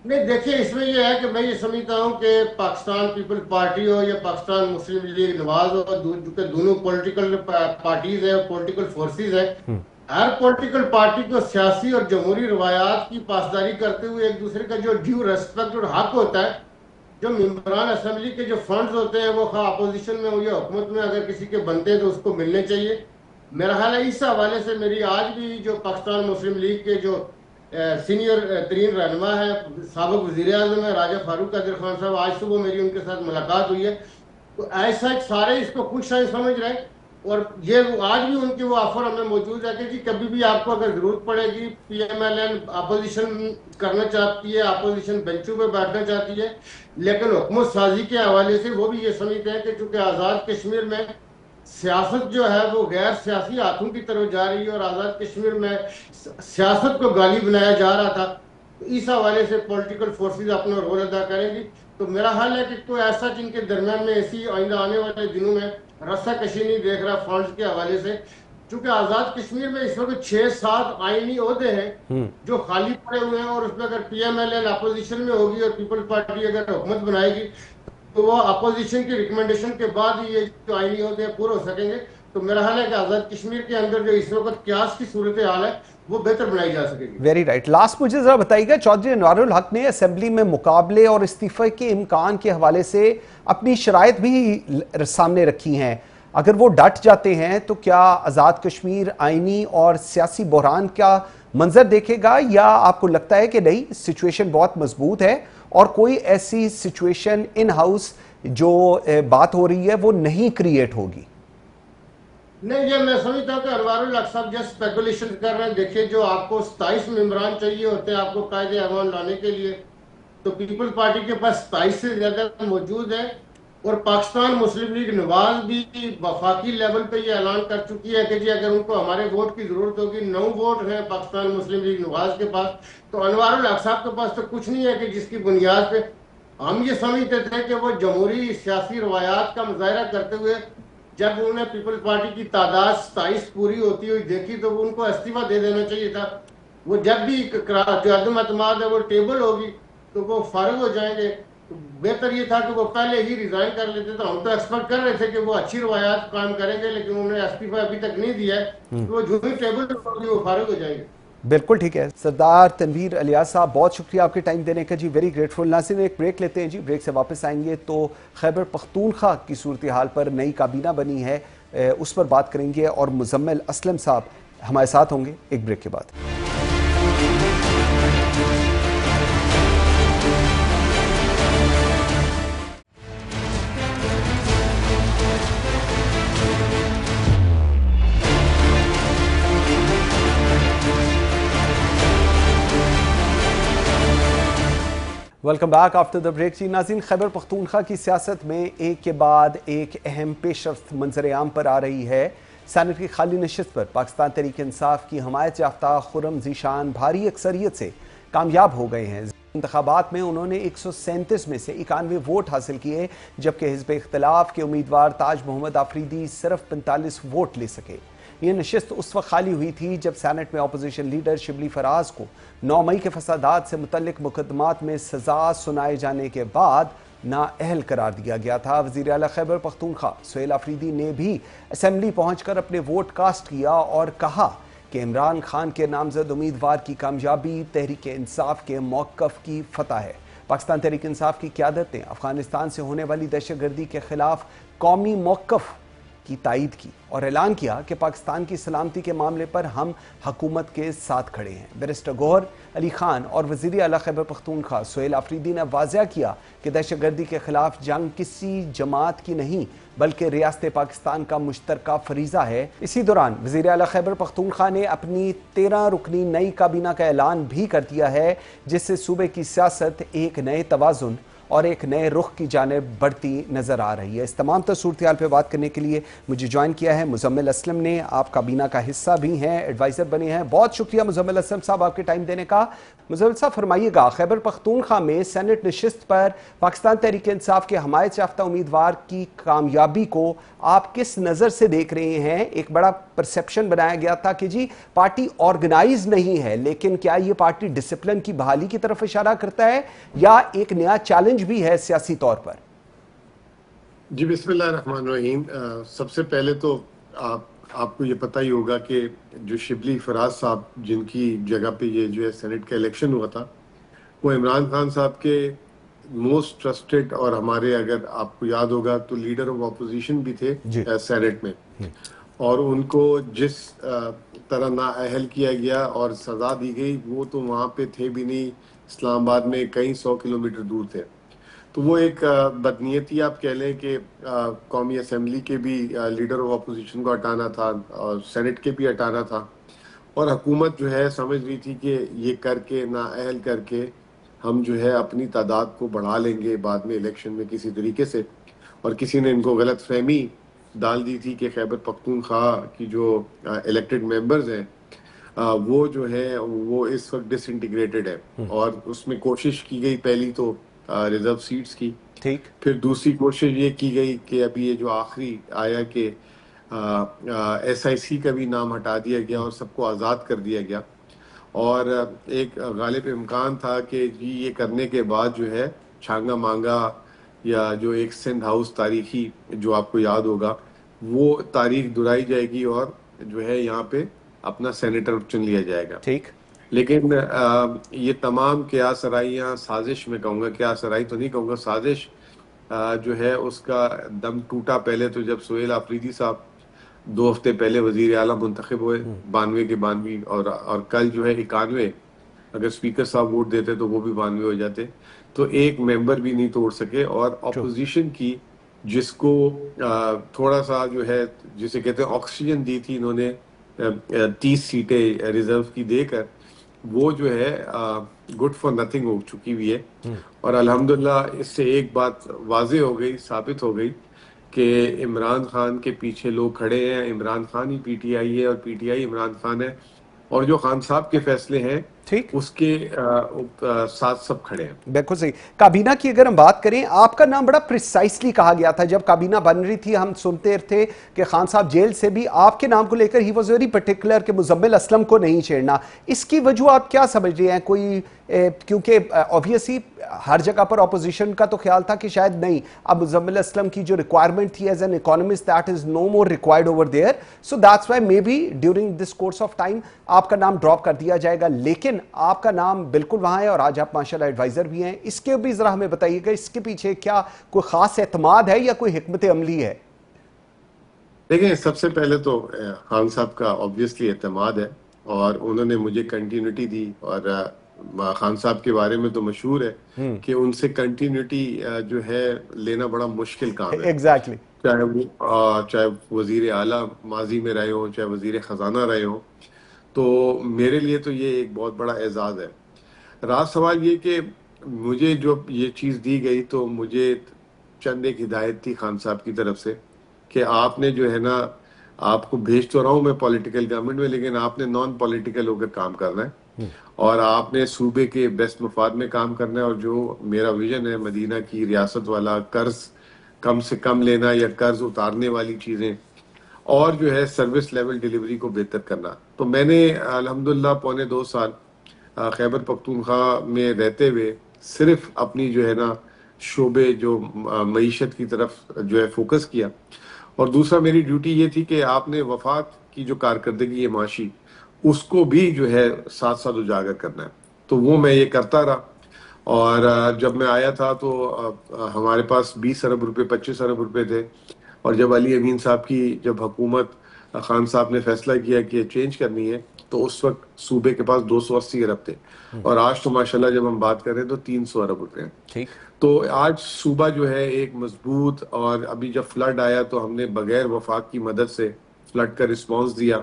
Speaker 3: नहीं, देखिए, इसमें यह है कि मैं ये समझता हूँ कि पाकिस्तान पीपल्स पार्टी हो या पाकिस्तान मुस्लिम लीग नवाज हो, दोनों पॉलिटिकल पार्टीज है, पॉलिटिकल फोर्सेज है, हर पॉलिटिकल पार्टी को सियासी और जमहूरी रवायात की पासदारी करते हुए एक दूसरे का जो ड्यू रेस्पेक्ट और हक होता है, जो मेंबरान असेंबली के जो फंड्स होते हैं वो खा अपोजिशन में हो या हुकूमत में अगर किसी के बनते हैं तो उसको मिलने चाहिए। मेरा ख्याल है इस हवाले से मेरी आज भी जो पाकिस्तान मुस्लिम लीग के जो सीनियर तरीन रहनुमा है, साबिक वज़ीर आज़म है राजा फारूक कादिर खान साहब, आज सुबह मेरी उनके साथ मुलाकात हुई है, तो ऐसा सारे इसको खुश समझ रहे हैं और ये आज भी उनकी वो ऑफर हमें मौजूद है कि जी कभी भी आपको अगर जरूरत पड़ेगी, PMLN अपोजिशन करना चाहती है, अपोजिशन बेंचों पे बैठना चाहती है, लेकिन हुकूमत साजी के हवाले से वो भी ये समझते हैं कि चूंकि आज़ाद कश्मीर में सियासत जो है वो गैर सियासी हाथों की तरफ जा रही है और आज़ाद कश्मीर में सियासत को गाली बनाया जा रहा था, तो इस हवाले से पॉलिटिकल फोर्सेज अपना रोल अदा करेंगी। तो मेरा हाल है कि कोई ऐसा जिनके दरमियान में ऐसी आइंदा आने वाले दिनों में रस्सा कशी नहीं देख रहा फंड्स के हवाले से, क्योंकि आज़ाद कश्मीर में इस वक्त 6-7 आईनी ओहदे हैं जो खाली पड़े हुए हैं, और उसमें अगर PMLN अपोजिशन में होगी और पीपल्स पार्टी अगर हुकूमत बनाएगी तो वो अपोजिशन की रिकमेंडेशन के बाद ही ये जो आईनी ओहदे पूरे हो सकेंगे। तो मेरा हाल है कि आज़ाद कश्मीर के अंदर जो इस वक्त क्यास की सूरत हाल है वो बेहतर बनाई जा सकेगी।
Speaker 1: Very right. लास्ट मुझे जरा बताइएगा, चौधरी अनवारुल हक ने असेंबली में मुकाबले और इस्तीफे के इम्कान के हवाले से अपनी शराइत भी सामने रखी हैं। अगर वो डट जाते हैं तो क्या आज़ाद कश्मीर आईनी और सियासी बहरान का मंजर देखेगा, या आपको लगता है कि नहीं, सिचुएशन बहुत मजबूत है और कोई ऐसी सिचुएशन इन हाउस जो बात हो रही है वो नहीं क्रिएट होगी?
Speaker 3: नहीं, ये मैं समझता हूँ कि अनवारुल हक साहब जस्ट स्पेकुलेशन कर रहे हैं। देखिए, जो आपको 27 मेंबरान चाहिए होते हैं आपको कायदे अमान लाने के लिए, तो पीपल्स पार्टी के पास 27 से ज्यादा मौजूद है, और पाकिस्तान मुस्लिम लीग नवाज भी वफाकी लेवल पे ये ऐलान कर चुकी है कि जी अगर उनको हमारे वोट की जरूरत होगी, 9 वोट हैं पाकिस्तान मुस्लिम लीग नवाज के पास, तो अनवारुल हक साहब के पास तो कुछ नहीं है कि जिसकी बुनियाद पे हम ये समझते थे कि वो जमहूरी सियासी रवायात का मुजाहरा करते हुए जब उन्होंने पीपल्स पार्टी की तादाद 27 पूरी होती हुई देखी तो उनको इस्तीफा दे देना चाहिए था। वो जब भी जो अदम अतमाद है वो टेबल होगी तो वो फारिग हो जाएंगे। तो बेहतर ये था कि वो पहले ही रिजाइन कर लेते। तो हम तो एक्सपेक्ट कर रहे थे कि वो अच्छी रवायात कायम करेंगे, लेकिन उन्होंने इस्तीफा अभी तक नहीं दिया है, तो वो जो भी टेबल होगी वो फारिग हो जाएंगे।
Speaker 1: बिल्कुल ठीक है। सरदार तनवीर अलियास साहब, बहुत शुक्रिया आपके टाइम देने का जी, वेरी ग्रेटफुल। नासिर, एक ब्रेक लेते हैं जी, ब्रेक से वापस आएंगे तो खैबर पख्तूनख्वा की सूरत हाल पर नई काबीना बनी है उस पर बात करेंगे, और मुजम्मिल असलम साहब हमारे साथ होंगे एक ब्रेक के बाद। Welcome back after the break जी। नाज़रीन, खैबर पख्तूनख्वा की सियासत में एक के बाद एक अहम पेशरफ्त मंजर आम पर आ रही है। सैनेट की खाली नशिस्त पर पाकिस्तान तहरीक इंसाफ की हमायत याफ्ता खुर्रम ज़ीशान भारी अक्सरियत से कामयाब हो गए हैं। इंतखाबात में उन्होंने 137 में से 91 वोट हासिल किए, जबकि हिज़्ब इख्तिलाफ के उम्मीदवार ताज मोहम्मद आफरीदी सिर्फ 45 वोट ले सके। ये नशिस्त उस वक्त खाली हुई थी जब सैनेट में अपोजिशन लीडर शिबली फराज को 9 मई के फसादात से मुतल्लिक मुकदमात में सजा सुनाए जाने के बाद नाअहल करार दिया गया था। वज़ीर आला खैबर पख्तूनख्वा सुहेल आफरीदी ने भी असेंबली पहुंचकर अपने वोट कास्ट किया और कहा कि इमरान खान के नामजद उम्मीदवार की कामयाबी तहरीक इंसाफ के मौक़िफ़ की फतह है। पाकिस्तान तहरीक इंसाफ की क़यादत ने अफगानिस्तान से होने वाली दहशतगर्दी के खिलाफ कौमी मौक़िफ़ की तायीद की और ऐलान किया कि पाकिस्तान की सलामती के मामले पर हम हुकूमत के साथ खड़े हैं। बैरिस्टर गौहर अली खान और वज़ीर आला खैबर पख्तूनख्वा सुहेल आफरीदी ने वाज़ेह किया कि दहशतगर्दी के खिलाफ जंग किसी जमात की नहीं बल्कि रियासत पाकिस्तान का मुश्तरका फरीज़ा है। इसी दौरान वज़ीर आला खैबर पख्तूनख्वा ने अपनी 13 रुकनी नई काबीना का ऐलान भी कर दिया है, जिससे सूबे की सियासत एक नए तवाज़ुन और एक नए रुख की जानिब बढ़ती नजर आ रही है। इस तमाम सूरत हाल पर बात करने के लिए मुझे ज्वाइन किया है मुजम्मिल असलम ने। आप काबीना का हिस्सा भी हैं, एडवाइज़र बने हैं। बहुत शुक्रिया मुजम्मिल असलम साहब आपके टाइम देने का। मुजम्मिल साहब, फरमाइएगा, खैबर पख्तूनख्वा में सेनेट नशिस्त पर पाकिस्तान तहरीक इंसाफ के हमायत याफ्ता उम्मीदवार की कामयाबी को आप किस नज़र से देख रहे हैं? एक बड़ा परसेप्शन बनाया गया था कि जी पार्टी ऑर्गेनाइज नहीं है, लेकिन क्या ये पार्टी डिसिप्लिन की बहाली की तरफ इशारा करता है या एक नया चैलेंज भी है सियासी तौर पर?
Speaker 4: जी बिस्मिल्लाहिर्रहमानिर्रहीम। सबसे पहले तो आपको ये पता ही होगा कि जो शिबली फराज साहब जिनकी जगह पे ये जो है सेनेट का इलेक्शन हुआ था, वो इमरान खान साहब के मोस्ट ट्रस्टेड और हमारे, अगर आपको याद होगा तो लीडर ऑफ अपोजिशन भी थे सेनेट में, और उनको जिस तरह नाअहल किया गया और सजा दी गई वो तो वहाँ पे थे भी नहीं, इस्लामाबाद में कई 100 किलोमीटर दूर थे। तो वो एक बदनीयती आप कह लें कि कौमी असम्बली के भी लीडर ऑफ अपोजिशन को हटाना था और सेनेट के भी हटाना था, और हुकूमत जो है समझ रही थी कि ये करके नाअहल करके हम जो है अपनी तादाद को बढ़ा लेंगे बाद में इलेक्शन में किसी तरीके से। और किसी ने इनको गलत फहमी डाल दी थी कि खैबर पख्तूनख्वा की जो इलेक्टेड मेंबर्स हैं वो जो है वो इस वक्त डिसइंटीग्रेटेड है, और उसमें कोशिश की गई पहली तो रिजर्व सीट्स की,
Speaker 1: ठीक।
Speaker 4: फिर दूसरी कोशिश ये की गई कि अभी ये जो आखिरी आया कि SIC का भी नाम हटा दिया गया और सबको आज़ाद कर दिया गया, और एक गालिब इम्कान था कि जी ये करने के बाद जो है छांगा मांगा या जो एक सिंध हाउस तारीखी जो आपको याद होगा वो तारीख दुहराई जाएगी और जो है यहाँ पे अपना सेनेटर चुन लिया जाएगा।
Speaker 1: ठीक।
Speaker 4: लेकिन ये तमाम क्या सराइयाँ साजिश में कहूँगा, क्या सराई तो नहीं कहूँगा, साजिश जो है उसका दम टूटा पहले तो जब सुहेल आफरीदी साहब 2 हफ्ते पहले वजीर आला मुंतखब हुए 92 के 92, और कल जो है 91, अगर स्पीकर साहब वोट देते तो वो भी 92 हो जाते, तो एक मेंबर भी नहीं तोड़ सके। और ऑपोजिशन की जिसको थोड़ा सा जो है जिसे कहते हैं ऑक्सीजन दी थी इन्होंने 30 सीटें रिजर्व की देकर, वो जो है गुड फॉर नथिंग हो चुकी हुई है। और अल्हम्दुलिल्लाह इससे एक बात वाजे हो गई, साबित हो गई कि इमरान खान के पीछे लोग खड़े हैं, इमरान खान ही PTI है और PTI इमरान खान है, और जो खान साहब के फैसले हैं
Speaker 1: ठीक,
Speaker 4: उसके साथ सब खड़े हैं।
Speaker 1: बिल्कुल सही। काबीना की अगर हम बात करें, आपका नाम बड़ा प्रिसाइसली कहा गया था जब काबीना बन रही थी, हम सुनते थे कि खान साहब जेल से भी आपके नाम को लेकर ही वॉज वेरी पर्टिकुलर कि मुजम्मिल असलम को नहीं छेड़ना। इसकी वजह आप क्या समझ रहे हैं? कोई क्योंकि ऑब्वियसली हर जगह पर ऑपोजिशन का तो ख्याल था कि शायद नहीं, अब मुजम्मिल असलम की जो रिक्वायरमेंट थी as an economist that is no more required over there, so that's why may be during this course of time आपका नाम ड्रॉप कर दिया जाएगा। लेकिन आपका नाम बिल्कुल वहां है और आज आप माशाल्लाह एडवाइजर भी हैं। इसके भी जरा हमें बताइएगा, इसके पीछे क्या कोई खास एतमाद है या कोई हिकमत अमली है?
Speaker 4: देखिए, सबसे पहले तो खान साहब का ऑब्वियसली एतमाद है और उन्होंने मुझे कंटिन्यूटी दी, और खान साहब के बारे में तो मशहूर है कि उनसे कंटिन्यूटी जो है लेना बड़ा मुश्किल काम है।
Speaker 1: एग्जैक्टली।
Speaker 4: चाहे वजीर आला माजी में रहे हो, चाहे वजीर खजाना रहे हो, तो मेरे लिए तो ये एक बहुत बड़ा एजाज है। राज सवाल ये कि मुझे जो ये चीज़ दी गई तो मुझे चंद एक हिदायत थी खान साहब की तरफ से कि आपने जो है ना, आपको भेज तो रहा हूँ मैं पॉलिटिकल गवर्नमेंट में, लेकिन आपने नॉन पॉलिटिकल होकर काम करना है और आपने सूबे के बेस्ट मफाद में काम करना है। और जो मेरा विजन है मदीना की रियासत वाला, कर्ज कम से कम लेना या कर्ज उतारने वाली चीज़ें, और जो है सर्विस लेवल डिलीवरी को बेहतर करना। तो मैंने अल्हम्दुलिल्लाह 2.25 साल खैबर पख्तूनख्वा में रहते हुए सिर्फ अपनी जो है ना शोबे जो मईशत की तरफ जो है फोकस किया। और दूसरा मेरी ड्यूटी ये थी कि आपने वफाक की जो कारकर्दगी है माशी, उसको भी जो है साथ साथ उजागर करना है। तो वो मैं ये करता रहा। और जब मैं आया था तो हमारे पास 20 अरब रुपए 25 अरब रुपए थे, और जब अली अमीन साहब की जब हुकूमत खान साहब ने फैसला किया कि चेंज करनी है, तो उस वक्त सूबे के पास 280 अरब थे, और आज तो माशाल्लाह जब हम बात करें तो 300 अरब रुपए हैं।
Speaker 1: ठीक।
Speaker 4: तो आज सूबा जो है एक मजबूत, और अभी जब फ्लड आया तो हमने बगैर वफाक की मदद से फ्लड का रिस्पांस दिया,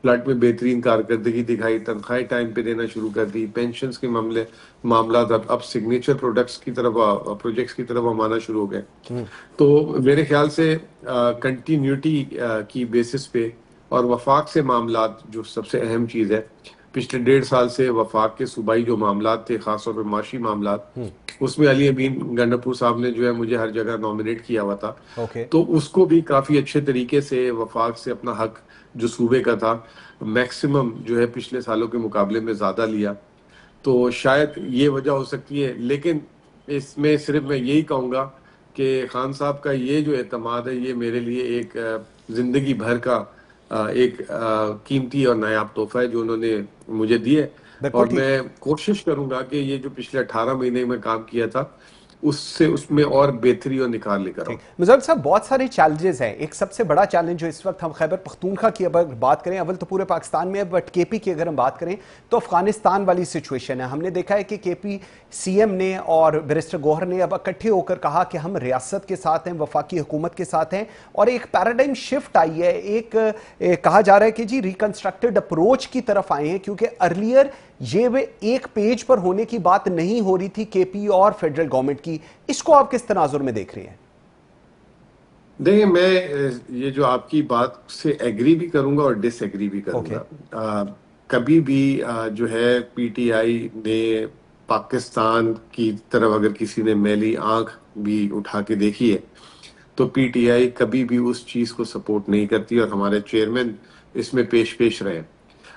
Speaker 4: फ्लड में बेहतरीन कारकर्दगी दिखाई, तनख्वाहें टाइम पे देना शुरू कर दी, पेंशन्स के मामला अब सिग्नेचर प्रोडक्ट्स की तरफ प्रोजेक्ट्स की तरफ हम आना शुरू हो गए। तो मेरे ख्याल से कंटिन्यूटी की बेसिस पे और वफाक से मामला जो सबसे अहम चीज़ है, पिछले 1.5 साल से वफाक के सूबाई जो मामला थे, खासतौर पर माशी मामला, उसमें अली अमीन गंडापुर साहब ने जो है मुझे हर जगह नॉमिनेट किया हुआ था। तो उसको भी काफ़ी अच्छे तरीके से वफाक से अपना हक जो सूबे का था मैक्सिमम जो है पिछले सालों के मुकाबले में ज़्यादा लिया। तो शायद ये वजह हो सकती है, लेकिन इसमें सिर्फ मैं यही कहूँगा कि खान साहब का ये जो एतमाद है, ये मेरे लिए एक ज़िंदगी भर का एक कीमती और नायाब तोहफा है जो उन्होंने मुझे दिए। और मैं कोशिश करूंगा कि ये जो पिछले 18 महीने में काम किया था, उससे उसमें और बेहतरी और निखार लेकर आऊं।
Speaker 1: मुजफ्फर साहब, बहुत सारे चैलेंजेस हैं। एक सबसे बड़ा चैलेंज जो इस वक्त हम खैबर पख्तूनख्वा की अगर बात करें, अव्वल तो पूरे पाकिस्तान में है, बट केपी की अगर हम बात करें तो अफगानिस्तान वाली सिचुएशन है। हमने देखा है कि केपी सीएम ने और बैरिस्टर गौहर ने अब इकट्ठे होकर कहा कि हम रियासत के साथ हैं, वफाकी हुकूमत के साथ हैं, और एक पैराडाइम शिफ्ट आई है। कहा जा रहा है कि जी रिकंस्ट्रक्टेड अप्रोच की तरफ आए हैं, क्योंकि अर्लियर ये वे एक पेज पर होने की बात नहीं हो रही थी केपी और फेडरल गवर्नमेंट की। इसको आप किस तनाजुर में देख रहे हैं?
Speaker 4: देखिए, मैं ये जो आपकी बात से एग्री भी करूंगा और डिसएग्री भी करूंगा। कभी भी जो है पीटीआई ने पाकिस्तान की तरफ अगर किसी ने मैली आंख भी उठा के देखी है तो पीटीआई कभी भी उस चीज को सपोर्ट नहीं करती, और हमारे चेयरमैन इसमें पेश रहे।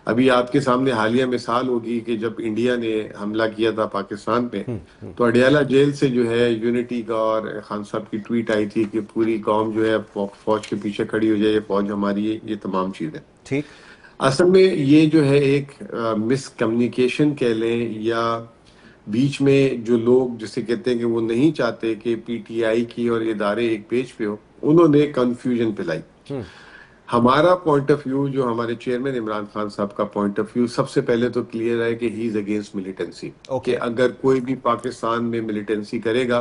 Speaker 4: अभी आपके सामने हालिया मिसाल होगी कि जब इंडिया ने हमला किया था पाकिस्तान पे, तो अडियाला जेल से जो है यूनिटी का और खान साहब की ट्वीट आई थी कि पूरी कौम जो है फौज के पीछे खड़ी हो जाए, ये फौज हमारी है, ये तमाम चीजें।
Speaker 1: ठीक।
Speaker 4: असल में ये जो है एक मिसकम्युनिकेशन कह लें, या बीच में जो लोग जिसे कहते हैं कि वो नहीं चाहते कि पीटीआई की और इदारे एक पेज पे हो, उन्होंने कंफ्यूजन फैलाई। हमारा पॉइंट ऑफ व्यू, जो हमारे चेयरमैन इमरान खान साहब का पॉइंट ऑफ व्यू, सबसे पहले तो क्लियर है कि ही इज अगेंस्ट मिलिटेंसी। कि अगर कोई भी पाकिस्तान में मिलिटेंसी करेगा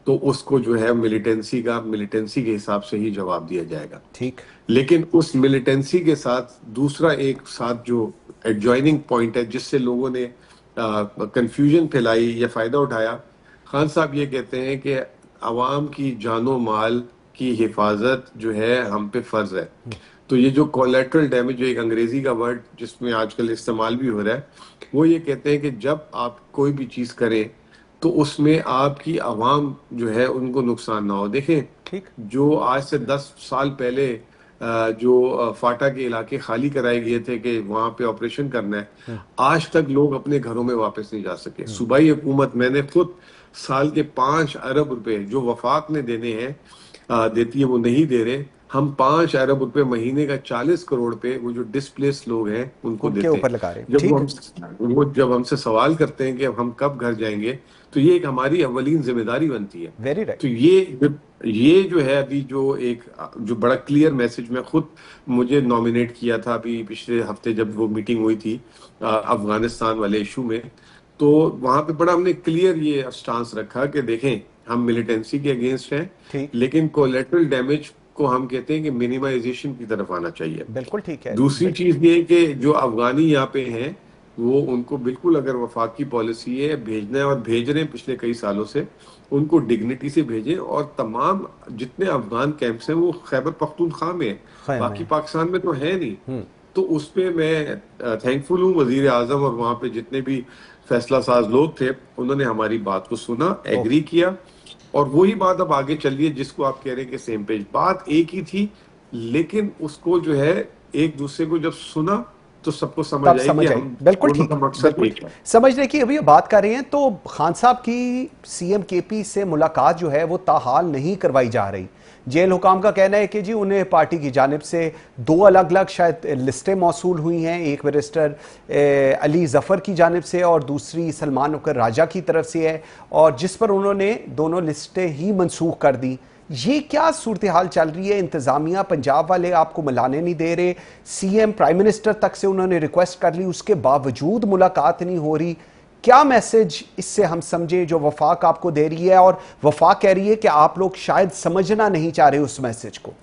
Speaker 4: तो उसको जो है मिलिटेंसी के हिसाब से ही जवाब दिया जाएगा।
Speaker 1: ठीक।
Speaker 4: लेकिन उस मिलिटेंसी के साथ दूसरा एक साथ जो एडजॉइनिंग पॉइंट है जिससे लोगों ने कंफ्यूजन फैलाई या फायदा उठाया, खान साहब ये कहते हैं कि अवाम की जानो माल की हिफाजत जो है हम पे फर्ज है। तो ये जो कोलेटरल डैमेज, जो एक अंग्रेजी का वर्ड जिसमें आजकल इस्तेमाल भी हो रहा है, वो ये कहते हैं कि जब आप कोई भी चीज करें तो उसमें आपकी आवाम जो है उनको नुकसान ना हो। देखें,
Speaker 1: ठीक।
Speaker 4: जो आज से 10 साल पहले जो फाटा के इलाके खाली कराए गए थे कि वहां पे ऑपरेशन करना है, आज तक लोग अपने घरों में वापस नहीं जा सके। सूबाई हुकूमत, मैंने खुद साल के 5 अरब रुपए जो वफाक ने देने हैं देती है, वो नहीं दे रहे। हम 5 अरब रुपए महीने का 40 करोड़ पे वो जो डिस्प्लेस लोग हैं उनको देते हैं।
Speaker 1: ऊपर लगा रहे हैं।
Speaker 4: जब हमसे सवाल करते हैं कि हम कब घर जाएंगे, तो ये एक हमारी अव्वलीन जिम्मेदारी बनती है।
Speaker 1: Very right.
Speaker 4: तो ये जो है अभी जो बड़ा क्लियर मैसेज, मैं खुद मुझे नॉमिनेट किया था अभी पिछले हफ्ते जब वो मीटिंग हुई थी अफगानिस्तान वाले इशू में, तो वहां पे बड़ा हमने क्लियर ये स्टांस रखा कि देखें, हम मिलिटेंसी के अगेंस्ट हैं, लेकिन कोलेटरल डैमेज को हम कहते हैं कि मिनिमाइजेशन की तरफ आना चाहिए।
Speaker 1: बिल्कुल ठीक है।
Speaker 4: दूसरी चीज ये कि जो अफगानी यहाँ पे हैं, वो उनको बिल्कुल, अगर वफाकी पॉलिसी है भेजना है और भेज रहे हैं पिछले कई सालों से, उनको डिग्निटी से भेजें। और तमाम जितने अफगान कैंप्स हैं वो खैबर पख्तूनख्वा में है, बाकी पाकिस्तान में तो है नहीं। तो उस पर मैं थैंकफुल हूँ वजीर आजम और वहां पे जितने भी फैसला साज लोग थे, उन्होंने हमारी बात को सुना, एग्री किया, और वही बात अब आगे चल रही है जिसको आप कह रहे हैं कि सेम पेज। बात एक ही थी, लेकिन उसको जो है एक दूसरे को जब सुना तो सबको समझ आई।
Speaker 1: बिल्कुल ठीक, मकसद समझने की अभी बात कर रहे हैं। तो खान साहब की सीएम केपी से मुलाकात जो है वो ताहाल नहीं करवाई जा रही। जेल हुकाम का कहना है कि जी उन्हें पार्टी की जानिब से 2 अलग अलग शायद लिस्टें मौसूल हुई हैं, एक बैरिस्टर अली जफ़र की जानिब से और दूसरी सलमान अकर राजा की तरफ से है, और जिस पर उन्होंने दोनों लिस्टें ही मनसूख कर दी। ये क्या सूरत हाल चल रही है? इंतजामिया पंजाब वाले आपको मिलाने नहीं दे रहे, सीएम प्राइम मिनिस्टर तक से उन्होंने रिक्वेस्ट कर ली, उसके बावजूद मुलाकात नहीं हो रही। क्या मैसेज इससे हम समझे जो वफाक आपको दे रही है? और वफाक कह रही है कि आप लोग शायद समझना नहीं चाह रहे उस मैसेज को।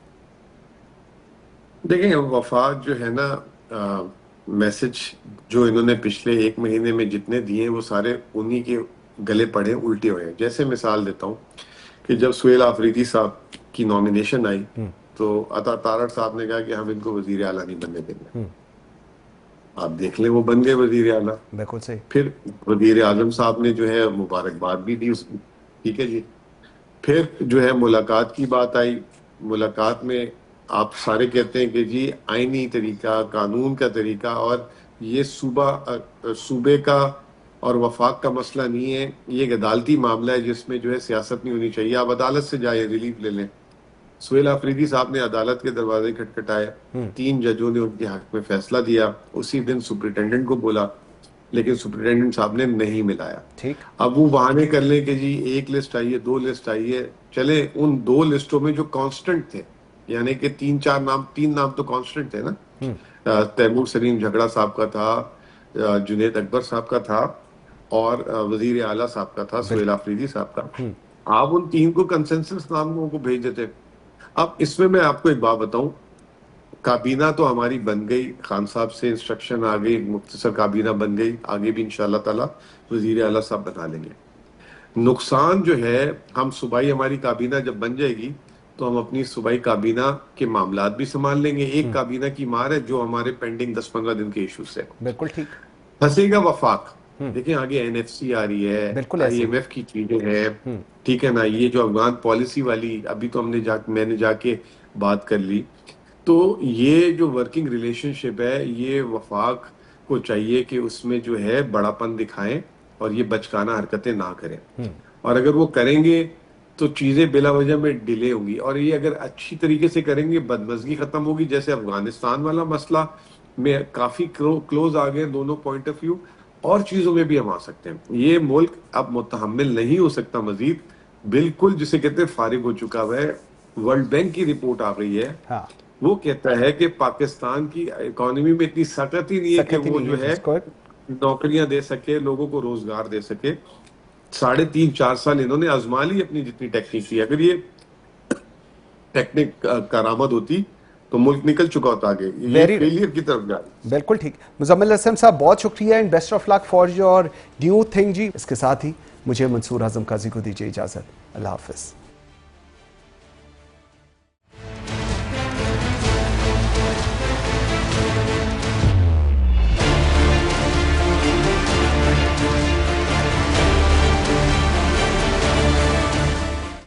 Speaker 4: देखें, वफाक जो है ना, मैसेज जो इन्होंने पिछले 1 महीने में जितने दिए वो सारे उन्हीं के गले पड़े, उल्टे हुए हैं। जैसे मिसाल देता हूँ कि जब सुहेल आफरीदी साहब की नॉमिनेशन आई तो अता तारड़ साहब ने कहा कि हम इनको वजीर आला नहीं बनने देंगे। आप देख लें, वो बन गए वजीर आला।
Speaker 1: बिल्कुल सही।
Speaker 4: फिर वजीर आजम साहब ने जो है मुबारकबाद भी दी उसको, ठीक है जी। फिर जो है मुलाकात की बात आई। मुलाकात में आप सारे कहते हैं कि जी आईनी तरीका, कानून का तरीका, और ये सूबे का और वफाक का मसला नहीं है, ये एक अदालती मामला है जिसमें जो है सियासत नहीं होनी चाहिए। आप अदालत से जाए, रिलीफ ले लें। सुहेल आफरीदी साहब ने अदालत के दरवाजे खटखटाए, 3 जजों ने उनके हक में फैसला दिया। उसी दिन सुपरिटेंडेंट को बोला लेकिन सुप्रिटेंडेंट साहब ने नहीं मिलाया।
Speaker 1: ठीक।
Speaker 4: अब वो बहाने कर लें कि जी एक लिस्ट आई है, 2 लिस्ट आई है, चले उन 2 लिस्टों में जो कांस्टेंट थे, यानी कि 3 नाम तो कांस्टेंट थे ना, तैमूर सलीम झगड़ा साहब का था, जुनेद अकबर साहब का था और वजीर आला साहब का था, सुहेल आफरीदी साहब का। आप उन 3 को कंसेंसस नामों को भेज देते। अब इसमें मैं आपको एक बात बताऊं, काबीना तो हमारी बन गई, खान साहब से इंस्ट्रक्शन आ गई, मुख्तसर काबीना बन गई, आगे भी इंशाल्लाह ताला वजीर आला साहब बना लेंगे। नुकसान जो है, हम सूबाई हमारी काबीना जब बन जाएगी तो हम अपनी सूबाई काबीना के मामलात भी संभाल लेंगे। एक काबीना की मार है जो हमारे पेंडिंग 10-15 दिन के इशू से।
Speaker 1: बिल्कुल ठीक।
Speaker 4: फंसेगा वफाक। देखिए आगे एनएफसी आ रही है,
Speaker 1: बिल्कुल ऐसे।
Speaker 4: IMF की चीजें हैं, ठीक है ना, ये जो अफगान पॉलिसी वाली अभी तो मैंने जाके बात कर ली। तो ये जो वर्किंग रिलेशनशिप है, ये वफाक को चाहिए कि उसमें जो है बड़ापन दिखाएं और ये बचकाना हरकतें ना करें। और अगर वो करेंगे तो चीजें बिला वजह में डिले होंगी, और ये अगर अच्छी तरीके से करेंगे बदमजगी खत्म होगी। जैसे अफगानिस्तान वाला मसला में काफी क्लोज आ गए दोनों पॉइंट ऑफ व्यू, और चीजों में भी हम आ सकते हैं। ये मुल्क अब मुतहम्मिल नहीं हो सकता मजीद, बिल्कुल जिसे कहते हैं फारिग हो चुका हुआ है। वर्ल्ड बैंक की रिपोर्ट आ रही है,
Speaker 1: हाँ।
Speaker 4: वो कहता है कि पाकिस्तान की इकोनॉमी में इतनी सकत ही नहीं है कि वो जो है नौकरियां दे सके, लोगों को रोजगार दे सके। 3.5-4 साल इन्होंने आजमा ली अपनी जितनी टेक्निक थी। अगर ये टेक्निक करामद होती तो मुल्क निकल चुका होता आगे, ये फेलियर की तरफ जा रही है।
Speaker 1: बिल्कुल ठीक। मुजम्मिल हसन साहब बहुत शुक्रिया and best of luck for your new thing जी। इसके साथ ही मुझे मंसूर आजम काजी को दीजिए इजाजत। अल्लाह हाफिज।